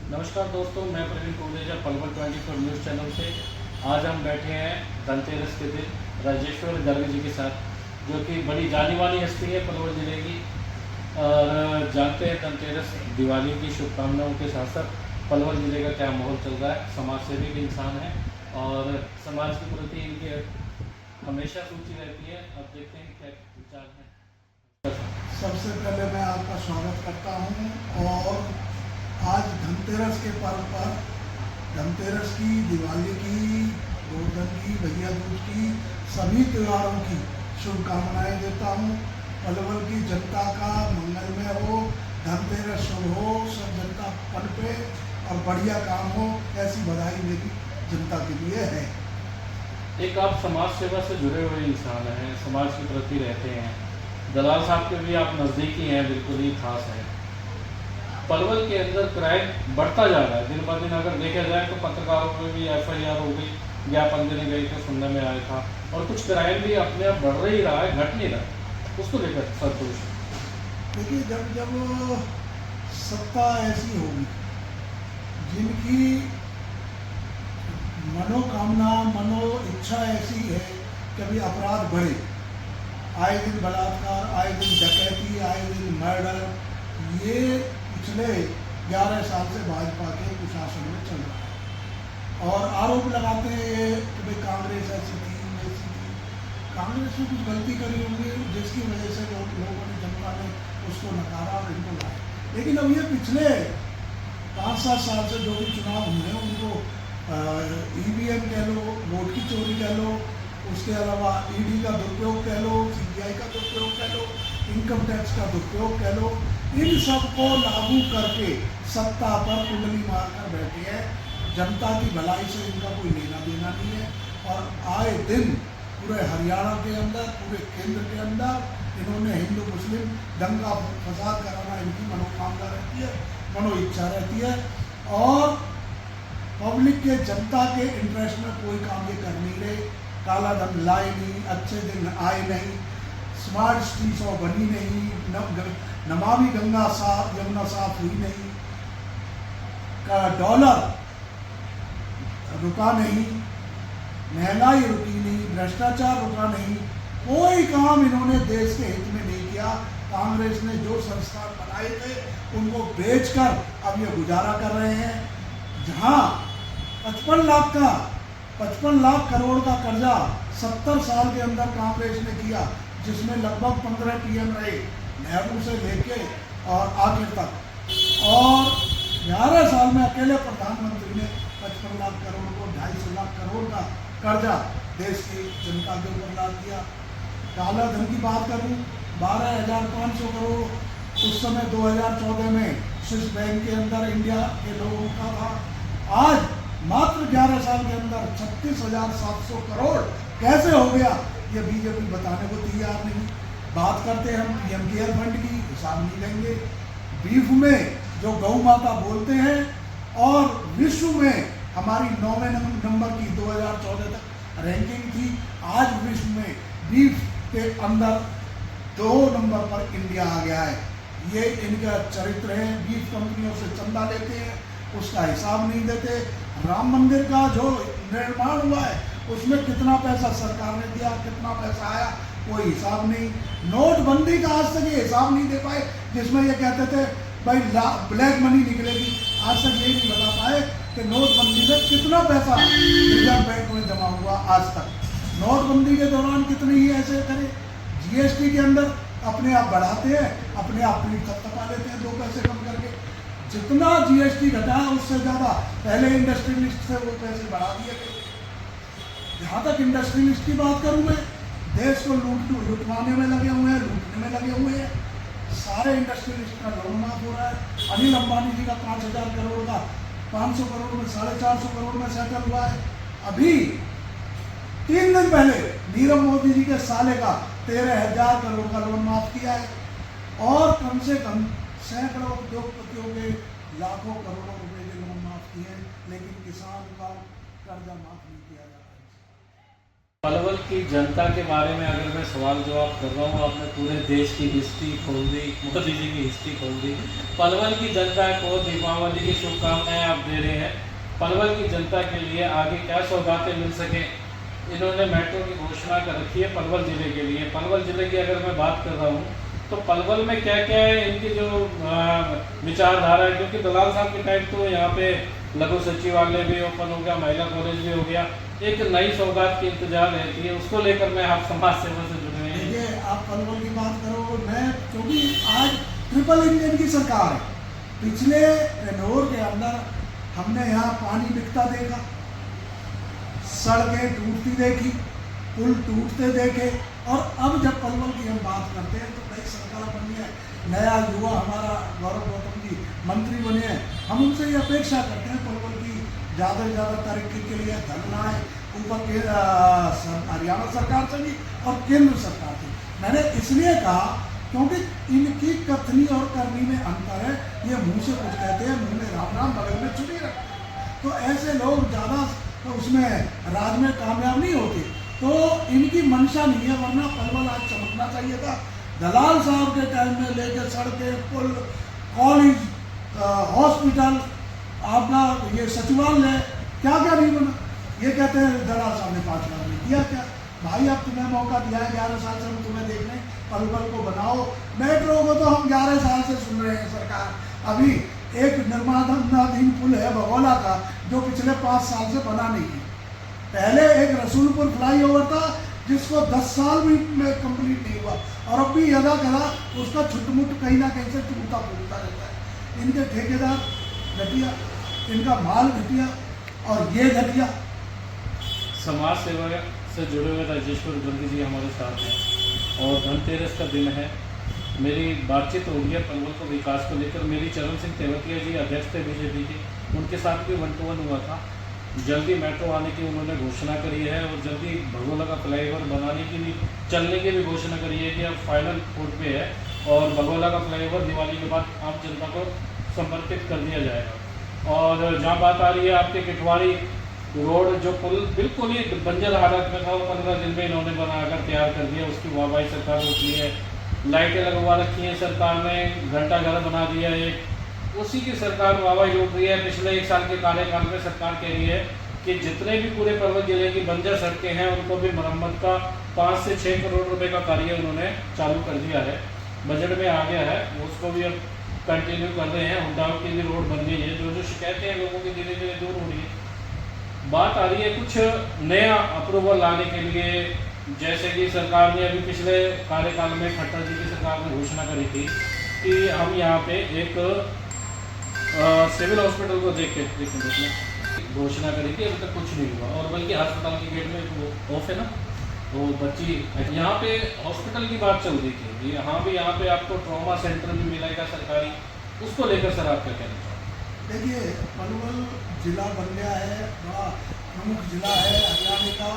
नमस्कार दोस्तों, मैं प्रवीण कुंडेजा पलवल 24 न्यूज़ चैनल से। आज हम बैठे हैं धनतेरस के दिन राजेश्वर गर्ग जी के साथ, जो कि बड़ी जानी मानी हस्ती है पलवल जिले की। और जानते हैं धनतेरस दिवाली की शुभकामनाओं के साथ साथ पलवल जिले का क्या माहौल चल रहा है। समाज सेवी भी इंसान है और समाज के प्रति इनकी हमेशा सूची रहती है। अब देखते हैं क्या विचार है। सबसे पहले मैं आपका स्वागत करता हूं और आज धनतेरस के पर्व पर धनतेरस की, दिवाली की, गोवर्धन की, भैया दूज की, सभी त्योहारों की शुभकामनाएं देता हूं। पलवल की जनता का मंगलमय हो, धनतेरस शुभ हो, सब जनता पनपे और बढ़िया काम हो, ऐसी बधाई मेरी जनता के लिए है। एक आप समाज सेवा से जुड़े हुए इंसान हैं, समाज के प्रति रहते हैं। दलाल साहब के भी आप नज़दीकी हैं, बिल्कुल ही खास है। पलवल के अंदर क्राइम बढ़ता जा रहा है दिन ब दिन। अगर देखा जाए तो पत्रकारों पर भी FIR हो गई, ज्ञापन देने गए थे, सुनने में आया था। और कुछ क्राइम भी अपने आप बढ़ ही रहा है, घट नहीं रहा। उसको लेकर संतोष। देखिए, जब जब सत्ता ऐसी होगी जिनकी मनोकामना, मनो इच्छा ऐसी है कि अभी अपराध बढ़े, आए दिन बलात्कार, आए दिन डकैती, आए दिन मर्डर, ये पिछले 11 साल से भाजपा के कुशासन में चल रहा है। और आरोप लगाते हैं ये कि भाई कांग्रेस ऐसी थी, वैसी थी। कांग्रेस ने कुछ गलती करी होंगी जिसकी वजह से लोगों ने, जनता ने उसको नकारा और इनको लाया। लेकिन अब ये पिछले 5-7 साल से जो भी चुनाव हुए हैं उनको EVM कह लो, वोट की चोरी कह लो, उसके अलावा ED का दुरुपयोग कह लो, CBI का दुरुपयोग कह लो, इनकम टैक्स का दुरुपयोग कह लो, इन सबको लागू करके सत्ता पर कुंडली मारकर बैठे हैं। जनता की भलाई से इनका कोई लेना देना नहीं है। और आए दिन पूरे हरियाणा के अंदर, पूरे केंद्र के अंदर इन्होंने हिंदू मुस्लिम दंगा फसाद कराना इनकी मनोकामना रहती है, मनो इच्छा रहती है। और पब्लिक के, जनता के इंटरेस्ट में कोई काम ये कर नहीं रहे। काला धन लाए नहीं, अच्छे दिन आए नहीं, स्मार्ट सिटी 100 बनी नहीं, नमामि गंगा साफ, यमुना साफ हुई नहीं, डॉलर रुका नहीं, महंगाई रुकी नहीं, भ्रष्टाचार रुका नहीं, कोई काम इन्होंने देश के हित में नहीं किया। कांग्रेस ने जो संस्थान बनाए थे उनको बेचकर अब ये गुजारा कर रहे हैं। जहां 55 लाख करोड़ का कर्जा 70 साल के अंदर कांग्रेस ने किया, जिसमें लगभग 15 PM रहे, नेहरू से लेके और आखिर तक। और 11 साल में अकेले प्रधानमंत्री ने 55 लाख करोड़ को 250 लाख करोड़ का कर्जा देश की जनता के ऊपर डाल दिया। काला धन की बात करूं, 12,500 करोड़ उस समय 2014 में स्विस बैंक के अंदर इंडिया के लोगों का था। आज मात्र 11 साल के अंदर 36,700 करोड़ कैसे हो गया, ये बीजेपी बताने को तैयार नहीं। बात करते हैं हम PM केयर फंड की, हिसाब नहीं लेंगे। बीफ में जो गौ माता बोलते हैं, और विश्व में हमारी 9वें नंबर की 2014 तक रैंकिंग थी। आज विश्व में बीफ के अंदर 2 नंबर पर इंडिया आ गया है। ये इनका चरित्र है। बीफ कंपनियों से चंदा लेते हैं, उसका हिसाब नहीं देते। राम मंदिर का जो निर्माण हुआ है उसमें कितना पैसा सरकार ने दिया, कितना पैसा आया, कोई हिसाब नहीं। नोटबंदी का आज तक ये हिसाब नहीं दे पाए, जिसमें ये कहते थे भाई ब्लैक मनी निकलेगी। आज तक ये नहीं बता पाए कि नोटबंदी में कितना पैसा रिजर्व बैंक में जमा हुआ आज तक। नोटबंदी के दौरान कितने ही ऐसे करे। GST के अंदर अपने आप बढ़ाते हैं, अपने आप पीठ थपथपा लेते हैं 2 पैसे कम करके। जितना GST घटाया उससे ज़्यादा पहले इंडस्ट्रियलिस्ट से वो पैसे बढ़ा दिए गए। जहाँ तक इंडस्ट्रियलिस्ट की बात करूँ मैं, देश को लुटवाने में लगे हुए हैं, लूटने में लगे हुए हैं। सारे इंडस्ट्रियलिस्ट का लोन माफ हो रहा है। अनिल अंबानी जी का 5,000 करोड़ का 500 करोड़ में, 450 करोड़ में सेटल हुआ है। अभी 3 दिन पहले नीरव मोदी जी के साले का 13,000 करोड़ का लोन माफ किया है। और कम से कम सैकड़ों उद्योगपतियों के लाखों करोड़ों रुपए के लोन माफ किए हैं, लेकिन किसान का कर्जा माफ नहीं किया जा रहा है। पलवल की जनता के बारे में अगर मैं सवाल जवाब कर रहा हूँ, आपने पूरे देश की हिस्ट्री खोल दी, मोदी जी की हिस्ट्री खोल दी। पलवल की जनता को दीपावली की शुभकामनाएं आप दे रहे हैं। पलवल की जनता के लिए आगे क्या सौगातें मिल सके, इन्होंने मेट्रो की घोषणा कर रखी है पलवल ज़िले के लिए। पलवल ज़िले की अगर मैं बात कर रहा हूँ तो पलवल में क्या क्या है इनकी जो विचारधारा है, क्योंकि दलाल साहब के टाइम तो यहाँ पे लघु सचिवालय भी ओपन हो गया, महिला कॉलेज भी हो गया, एक नई सौगात की इंतजार रहती है, उसको लेकर मैं आप समाज सेवा से जुड़े हैं। देखिए, आप पलवल की बात करो, मैं क्योंकि आज ट्रिपल इंजन की सरकार है। पिछले टेन्योर के अंदर हमने यहाँ पानी बिकता देखा, सड़कें टूटती देखी, पुल टूटते देखे, और अब जब पलवल की हम बात करते हैं तो नई सरकार बनी है, नया युवा हमारा गौरव गौतम जी मंत्री बने हैं, हम उनसे ये अपेक्षा करते हैं पलवल की ज़्यादा से ज़्यादा तरक्की के लिए धन आए, ऊपर के हरियाणा सरकार से भी और केंद्र सरकार से। मैंने इसलिए कहा क्योंकि इनकी कथनी और करनी में अंतर है। ये मुंह से कुछ कहते हैं, मुंह में राम राम, बगल में चुनी रखते, तो ऐसे लोग ज़्यादा तो उसमें राज में कामयाब नहीं होते। तो इनकी मंशा नहीं है, वरना पलवल आज चमकना चाहिए था। दलाल साहब के टाइम में लेके सड़कें, पुल, कॉलेज, हॉस्पिटल, आपका ये सचिवालय, क्या क्या नहीं बना। ये कहते हैं दलाल साहब ने 5 लाख में किया क्या? भाई अब तुम्हें मौका दिया है, 11 साल से हम तुम्हें देख रहे हैं, पलवल को बनाओ। मेट्रो को तो हम 11 साल से सुन रहे हैं सरकार। अभी एक निर्माणाधीन पुल है बगौला का, जो पिछले 5 साल से बना नहीं है। पहले एक रसूलपुर फ्लाईओवर था जिसको 10 साल भी में कंप्लीट नहीं हुआ, और अब भी यदा कदा उसका छुटमुट कहीं ना कहीं से टूटता फूटता रहता है। इनके ठेकेदार घटिया, इनका माल घटिया, और ये घटिया। समाज सेवा से जुड़े हुए राजेश्वर गर्ग जी हमारे साथ हैं, और धनतेरस का दिन है। मेरी बातचीत हो गई है पलवल को विकास को लेकर। मेरी चरण सिंह तेवतिया जी अध्यक्ष थे बीजेपी के, उनके साथ भी 1-to-1 हुआ था। जल्दी मेट्रो आने की उन्होंने घोषणा करी है, और जल्दी भगोला का फ्लाईओवर बनाने की भी, चलने की भी घोषणा करी है कि अब फाइनल कोर्ट पे है, और भगोला का फ्लाईओवर दिवाली के बाद आम जनता को समर्पित कर दिया जाएगा। और जहाँ बात आ रही है आपके किटवाड़ी रोड, जो पुल बिल्कुल ही बंजर हालत में था, वो 15 दिन में इन्होंने बनाकर तैयार कर दिया। उसकी वाहवाही सरकार ने की है, लाइटें लगवा रखी हैं सरकार ने, घंटाघर बना दिया है, उसी की सरकार वाहवाही लूट रही है। पिछले 1 साल के कार्यकाल में सरकार कह रही है कि जितने भी पूरे पलवल जिले की बंजर सड़कें हैं उनको भी मरम्मत का 5 से 6 करोड़ रुपए का कार्य उन्होंने चालू कर दिया है, बजट में आ गया है, उसको भी अब कंटिन्यू कर रहे हैं। हुड्डाओं की भी रोड बन गई है, जो शिकायतें हैं लोगों की धीरे धीरे दूर हो रही है। बात आ रही है कुछ नया अप्रूवल लाने के लिए, जैसे कि सरकार ने अभी पिछले कार्यकाल में खट्टर जी की सरकार ने घोषणा करी थी कि हम यहाँ पे एक सिविल हॉस्पिटल को देख घोषणा करी थी, अभी तक कुछ नहीं हुआ। और बल्कि अस्पताल के गेट में वो ऑफ है ना, वो बच्ची, यहाँ पे हॉस्पिटल की बात चल रही थी, यहाँ पे आपको ट्रॉमा सेंटर भी मिलेगा सरकारी, उसको लेकर सर आप क्या कहना चाहते हैं? देखिए, पलवल जिला बन गया है, बड़ा प्रमुख जिला है हरियाणा का,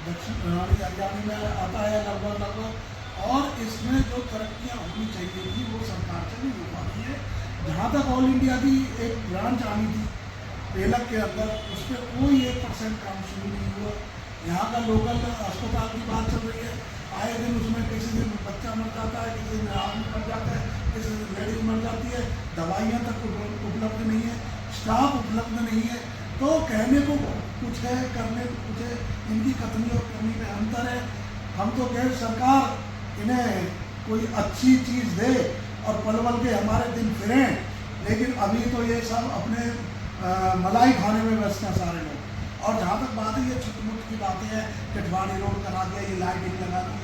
दक्षिण हरियाणा में आता है लगभग, और इसमें जो तरक्कियाँ होनी चाहिए थी वो सरकार से नहीं हो पा रही है। जहाँ तक ऑल इंडिया की एक ब्रांच आनी थी पेलक के अंदर, उस पर कोई 1% काम शुरू नहीं हुआ। यहाँ का लोकल अस्पताल की बात चल रही है, आए दिन उसमें किसी दिन बच्चा मर जाता है, किसी दिन आदमी मर जाता है, किसी दिन लेडीज मर जाती है, दवाइयाँ तक उपलब्ध नहीं है, स्टाफ उपलब्ध नहीं है। तो कहने को कुछ है, करने को कुछ है, इनकी कथनी और करनी में अंतर है। हम तो कह सरकार इन्हें कोई अच्छी चीज़ दे और पलवल के हमारे दिन फिरें, लेकिन अभी तो ये सब अपने मलाई खाने में व्यस्त हैं सारे लोग। और जहाँ तक बात है ये छुटमुट की बातें हैं, किटवाड़ी रोड करा दिया, ये लाइटिंग लगा दी,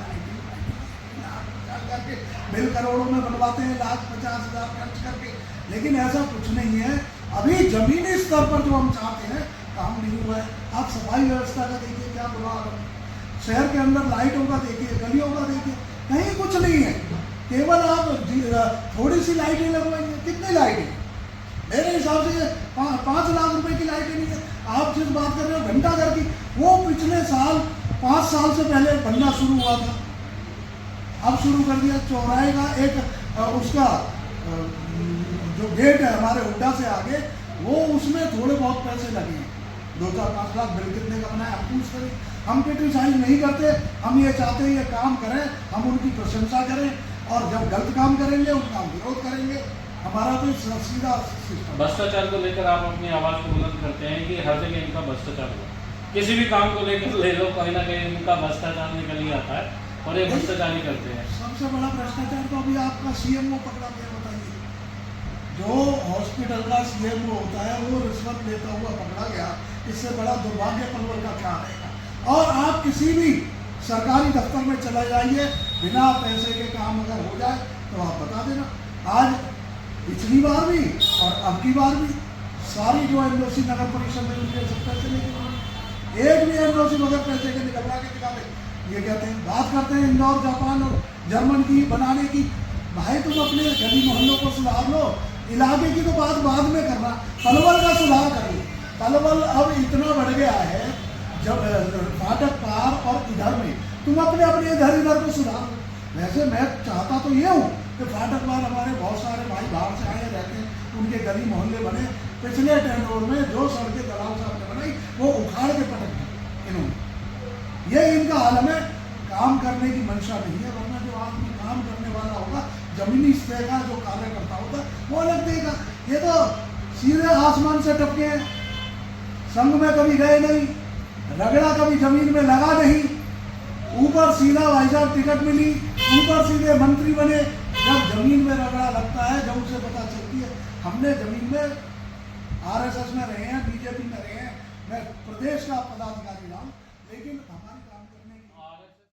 करके बिल करोड़ों में बनवाते हैं, 1,50,000 खर्च करके, लेकिन ऐसा कुछ नहीं है। अभी जमीनी स्तर पर जो हम चाहते हैं काम नहीं हुआ है। आप सफाई व्यवस्था का देखिए क्या बुरा हाल है, शहर के अंदर लाइटों का देखिए, गलियों का देखिए, कहीं कुछ नहीं है। केवल आप थोड़ी सी लाइटें लगवाएंगे, कितनी लाइटें? मेरे हिसाब से 5 लाख रुपए की लाइटें नहीं है। आप जिस बात कर रहे हो घंटाघर की, वो पिछले साल 5 साल से पहले बनना शुरू हुआ था, अब शुरू कर दिया। चौराहे का एक उसका जो गेट है हमारे हुड्डा से आगे, वो उसमें थोड़े बहुत पैसे लगे हैं, 2-4-5 लाख। बिल कितने का बनाया आप पूछ करें। हम क्रिटिसाइज नहीं करते, हम ये चाहते हैं ये काम करें, हम उनकी प्रशंसा करें, और जब गलत काम करेंगे उनका हम विरोध करेंगे। हमारा तो सीधा सिस्टम। भ्रष्टाचार को लेकर आप अपनी आवाज़ को बुलंद करते हैं कि हर जगह इनका भ्रष्टाचार हुआ, किसी भी काम को लेकर ले लो, कहीं ना कहीं इनका भ्रष्टाचार निकल ही आता है और ये भ्रष्टाचार ही करते हैं। सबसे बड़ा भ्रष्टाचार तो अभी आपका सीएमओ पकड़ा गया, बताइए। जो हॉस्पिटल का सीएमओ होता है वो रिश्वत लेता हुआ पकड़ा गया, इससे बड़ा दुर्भाग्य पलवल का क्या रहेगा। और आप किसी भी सरकारी दफ्तर में चला जाइए, बिना पैसे के काम अगर हो जाए तो आप बता देना। आज पिछली बार भी और अब की बार भी सारी जो एनओसी नगर परिषद में उनके सब पैसे लेके, एक भी एनओसी बगैर पैसे के निकलवा के दिखा दे। ये कहते हैं, बात करते हैं इंदौर, जापान और जर्मन की बनाने की। भाई तुम अपने गली मोहल्लों को सुधार लो, इलाके की तो बात बाद में करना, पलवल का सुधार कर लो। पलवल अब इतना बढ़ गया है, जब फाटक पार और इधर में तुम अपने अपने इधर को सुधार। वैसे मैं चाहता तो ये हूँ कि फाटक पार हमारे बहुत सारे भाई बाहर से आए रहते हैं, उनके गली मोहल्ले बने। पिछले टेंडर में जो सड़कें दलाल साहब ने बनाई वो उखाड़ के पटक दी इन्होंने। ये इनका आलम है, काम करने की मंशा नहीं है। वरना जो आदमी काम करने वाला होगा, जमीनी स्तर का जो कार्यकर्ता होगा वो अलग देगा। ये तो सीधे आसमान से टपके हैं, संघ में कभी गए नहीं, रगड़ा कभी जमीन में लगा नहीं, ऊपर सीधा भाई साहब टिकट मिली, ऊपर सीधे मंत्री बने। जब जमीन में रगड़ा लगता है, जब उसे पता चलती है। हमने जमीन में आरएसएस में रहे हैं, बीजेपी में रहे हैं, मैं प्रदेश का पदाधिकारी रहा हूँ, लेकिन